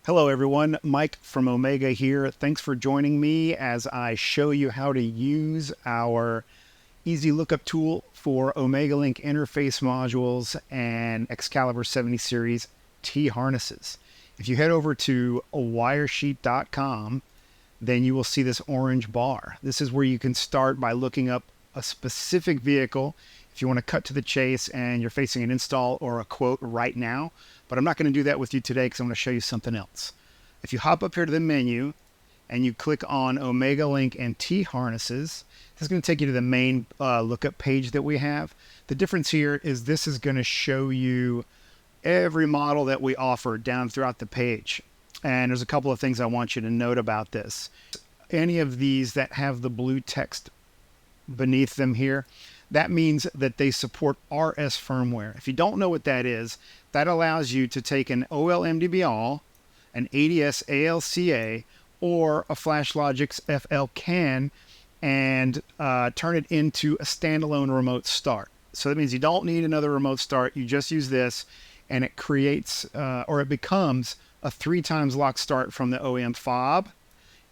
Hello everyone, Mike from Omega here. Thanks for joining me as I show you how to use our easy lookup tool for OmegaLink interface modules and Excalibur 70 series T harnesses. If you head over to wiresheet.com, then you will see this orange bar. This is where you can start by looking up a specific vehicle if you want to cut to the chase and you're facing an install or a quote right now. But I'm not going to do that with you today because I'm going to show you something else. If you hop up here to the menu and you click on OmegaLink and T harnesses, this is going to take you to the main lookup page that we have. The difference here is this is going to show you every model that we offer down throughout the page. And there's a couple of things I want you to note about this. Any of these that have the blue text beneath them here, that means that they support RS firmware. If you don't know what that is, that allows you to take an OL-MDB-ALL, an ADS-ALCA, or a FlashLogix FL CAN and turn it into a standalone remote start. So that means you don't need another remote start. You just use this and it creates or it becomes a 3x lock start from the OEM fob.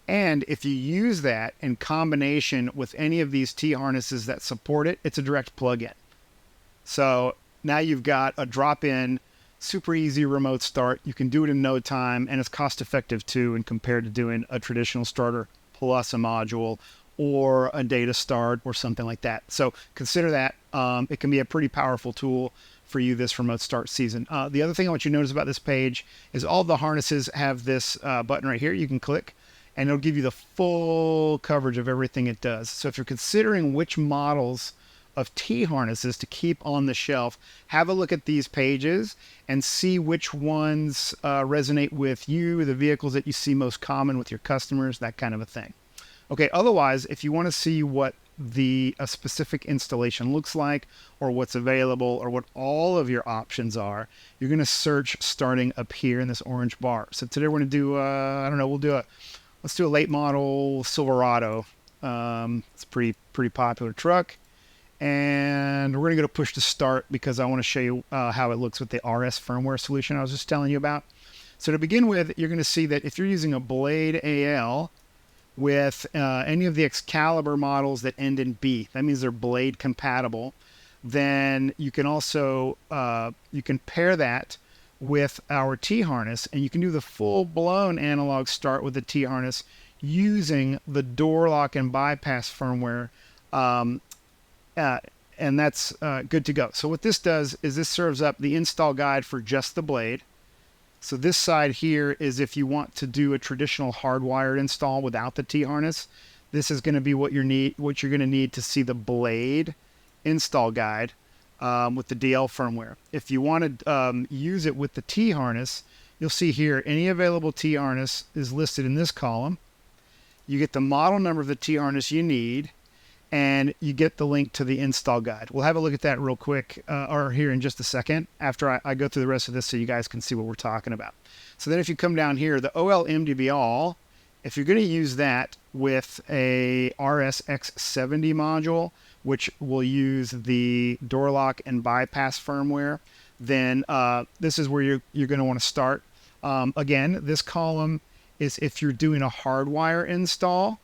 And if you use that in combination with any of these T harnesses that support it, it's a direct plug-in. So now you've got a drop-in, super easy remote start. You can do it in no time, and it's cost-effective too, and compared to doing a traditional starter plus a module or a data start or something like that. So consider that. It can be a pretty powerful tool for you this remote start season. The other thing I want you to notice about this page is all the harnesses have this button right here. You can click, and it'll give you the full coverage of everything it does. So if you're considering which models of T harnesses to keep on the shelf, have a look at these pages and see which ones resonate with you, the vehicles that you see most common with your customers, that kind of a thing. Okay, otherwise, if you want to see what a specific installation looks like, or what's available, or what all of your options are, you're going to search starting up here in this orange bar. So today we're going to do, I don't know, let's do a late model Silverado. It's a pretty popular truck. And we're going to go to push to start because I want to show you how it looks with the RS firmware solution I was just telling you about. So to begin with, you're going to see that if you're using a Blade AL with any of the Excalibur models that end in B, that means they're Blade compatible, then you can also you can pair that with our T harness, and you can do the full-blown analog start with the T harness using the door lock and bypass firmware, and that's good to go. So what this does is this serves up the install guide for just the Blade. So this side here is if you want to do a traditional hardwired install without the T harness. This is going to be what you're going to need to see the Blade install guide with the DL firmware. If you want to use it with the T harness, you'll see here any available T harness is listed in this column. You get the model number of the T harness you need, and you get the link to the install guide. We'll have a look at that real quick or here in just a second after I go through the rest of this so you guys can see what we're talking about. So then if you come down here, the OL-MDB-ALL, if you're going to use that with a RSX70 module, which will use the door lock and bypass firmware, then this is where you're going to want to start. Again, this column is if you're doing a hardwire install.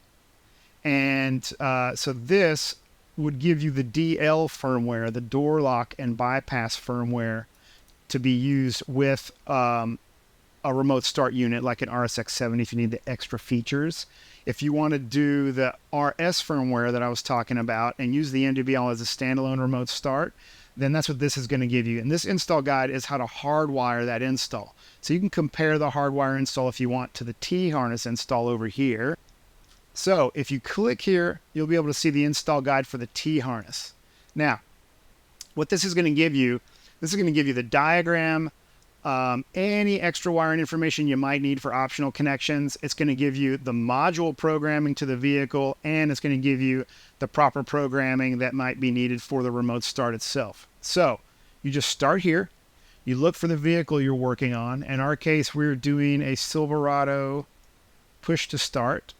And so this would give you the DL firmware, the door lock and bypass firmware, to be used with a remote start unit like an RSX70 if you need the extra features. If you want to do the RS firmware that I was talking about and use the MDB-ALL as a standalone remote start, then that's what this is going to give you. And this install guide is how to hardwire that install. So you can compare the hardwire install if you want to the T harness install over here. So if you click here, you'll be able to see the install guide for the T harness. Now, what this is going to give you, the diagram, any extra wiring information you might need for optional connections. It's going to give you the module programming to the vehicle, and it's going to give you the proper programming that might be needed for the remote start itself. So you just start here. You look for the vehicle you're working on. In our case, we're doing a Silverado push to start.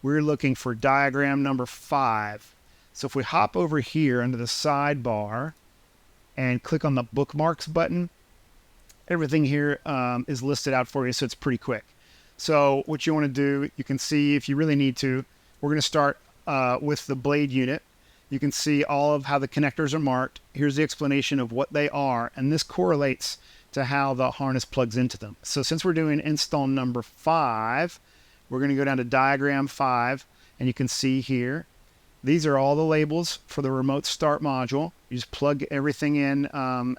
We're looking for diagram number 5. So if we hop over here under the sidebar and click on the bookmarks button, Everything here is listed out for you, so it's pretty quick. So what you want to do, you can see if you really need to, we're going to start with the blade unit. You can see all of how the connectors are marked. Here's the explanation of what they are, and this correlates to how the harness plugs into them. So since we're doing install number 5, we're going to go down to diagram 5, and you can see here, these are all the labels for the remote start module. You just plug everything in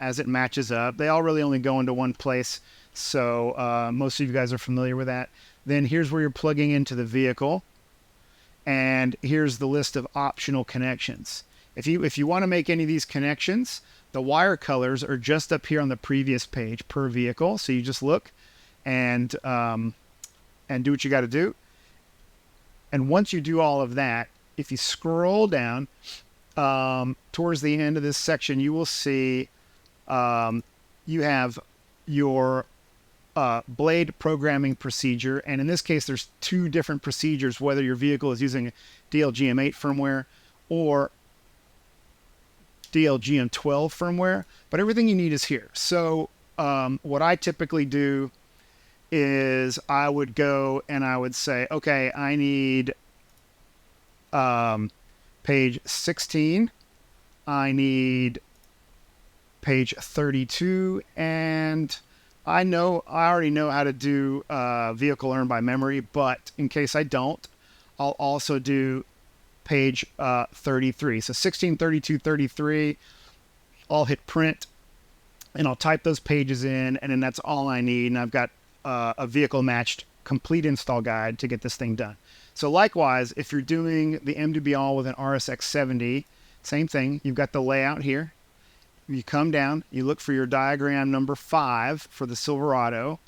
as it matches up. They all really only go into one place, so most of you guys are familiar with that. Then here's where you're plugging into the vehicle, and here's the list of optional connections. If you want to make any of these connections, the wire colors are just up here on the previous page per vehicle. So you just look and do what you got to do. And once you do all of that, if you scroll down towards the end of this section, you will see you have your blade programming procedure, and in this case there's 2 different procedures, whether your vehicle is using DLGM8 firmware or DLGM12 firmware, but everything you need is here. So what I typically do is I would go and I would say, okay, I need page 16, I need page 32, and I already know how to do vehicle learn by memory, but in case I don't, I'll also do page 33. So 16, 32, 33, I'll hit print and I'll type those pages in, and then that's all I need. And I've got a vehicle matched complete install guide to get this thing done. So likewise, if you're doing the MDB-ALL with an RSX70, same thing. You've got the layout here. You come down, you look for your diagram number 5 for the Silverado.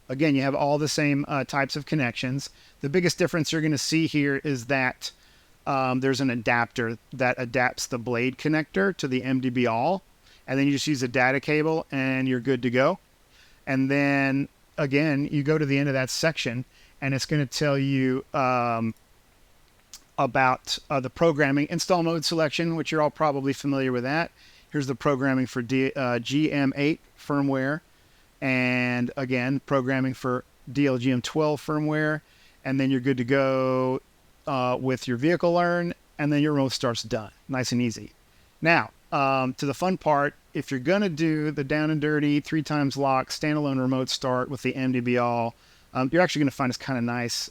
Again, you have all the same types of connections. The biggest difference you're going to see here is that there's an adapter that adapts the blade connector to the MDB-ALL, and then you just use a data cable and you're good to go. And then again, you go to the end of that section and it's going to tell you about the programming. Install mode selection, which you're all probably familiar with that. Here's the programming for GM8 firmware, and again, programming for DLGM12 firmware, and then you're good to go with your vehicle learn, and then your remote start's done. Nice and easy. Now, to the fun part, if you're going to do the down and dirty 3x lock standalone remote start with the MDB-ALL, you're actually going to find it's kind of nice.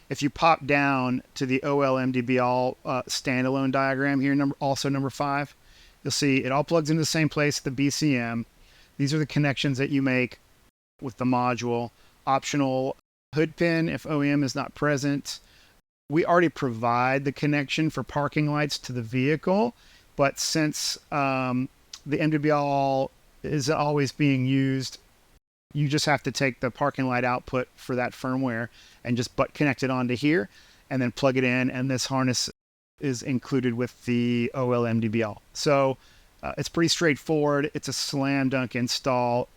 If you pop down to the OL-MDB-ALL standalone diagram here, also number 5, you'll see it all plugs into the same place, the BCM. These are the connections that you make with the module. Optional hood pin if OEM is not present. We already provide the connection for parking lights to the vehicle, but since the MDB-ALL is always being used, you just have to take the parking light output for that firmware and just butt connect it onto here and then plug it in, and this harness is included with the OL-MDB-ALL. So it's pretty straightforward. It's a slam dunk install.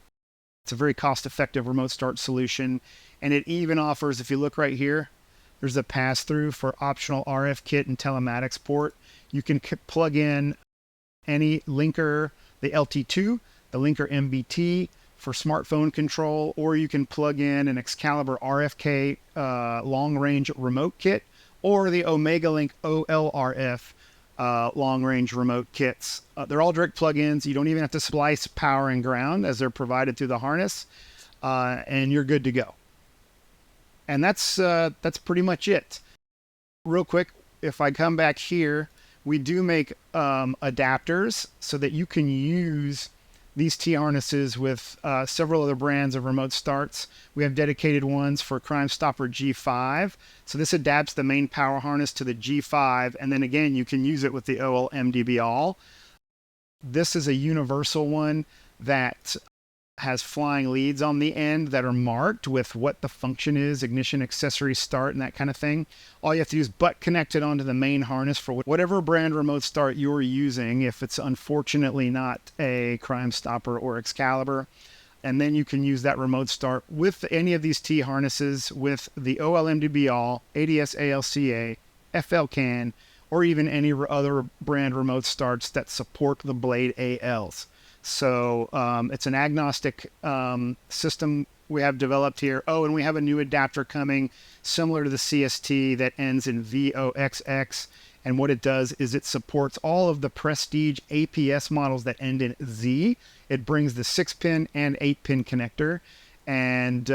It's a very cost-effective remote start solution, and it even offers, if you look right here, there's a pass-through for optional RF kit and telematics port. You can plug in any linker, the LT2, the linker MBT for smartphone control, or you can plug in an Excalibur RFK long-range remote kit, or the OmegaLink OLRF long-range remote kits. They're all direct plugins. You don't even have to splice power and ground as they're provided through the harness, and you're good to go. And that's pretty much it. Real quick, if I come back here, we do make adapters so that you can use these T-harnesses with several other brands of remote starts. We have dedicated ones for Crime Stopper G5. So this adapts the main power harness to the G5, and then again, you can use it with the OL-MDB-ALL. This is a universal one that has flying leads on the end that are marked with what the function is, ignition, accessory, start, and that kind of thing. All you have to do is butt connect it onto the main harness for whatever brand remote start you're using, if it's unfortunately not a Crime Stopper or Excalibur. And then you can use that remote start with any of these T harnesses with the OL-MDB-ALL, ADS-ALCA, FL-CAN, or even any other brand remote starts that support the Blade ALs. So it's an agnostic system we have developed here. Oh, and we have a new adapter coming similar to the CST that ends in VOXX. And what it does is it supports all of the Prestige APS models that end in Z. It brings the 6-pin and 8-pin connector. And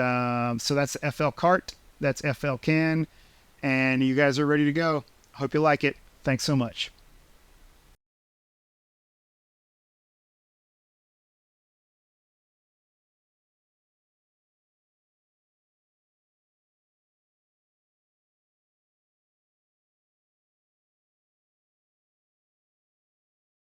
so that's FL Cart, that's FL CAN, and you guys are ready to go. Hope you like it. Thanks so much.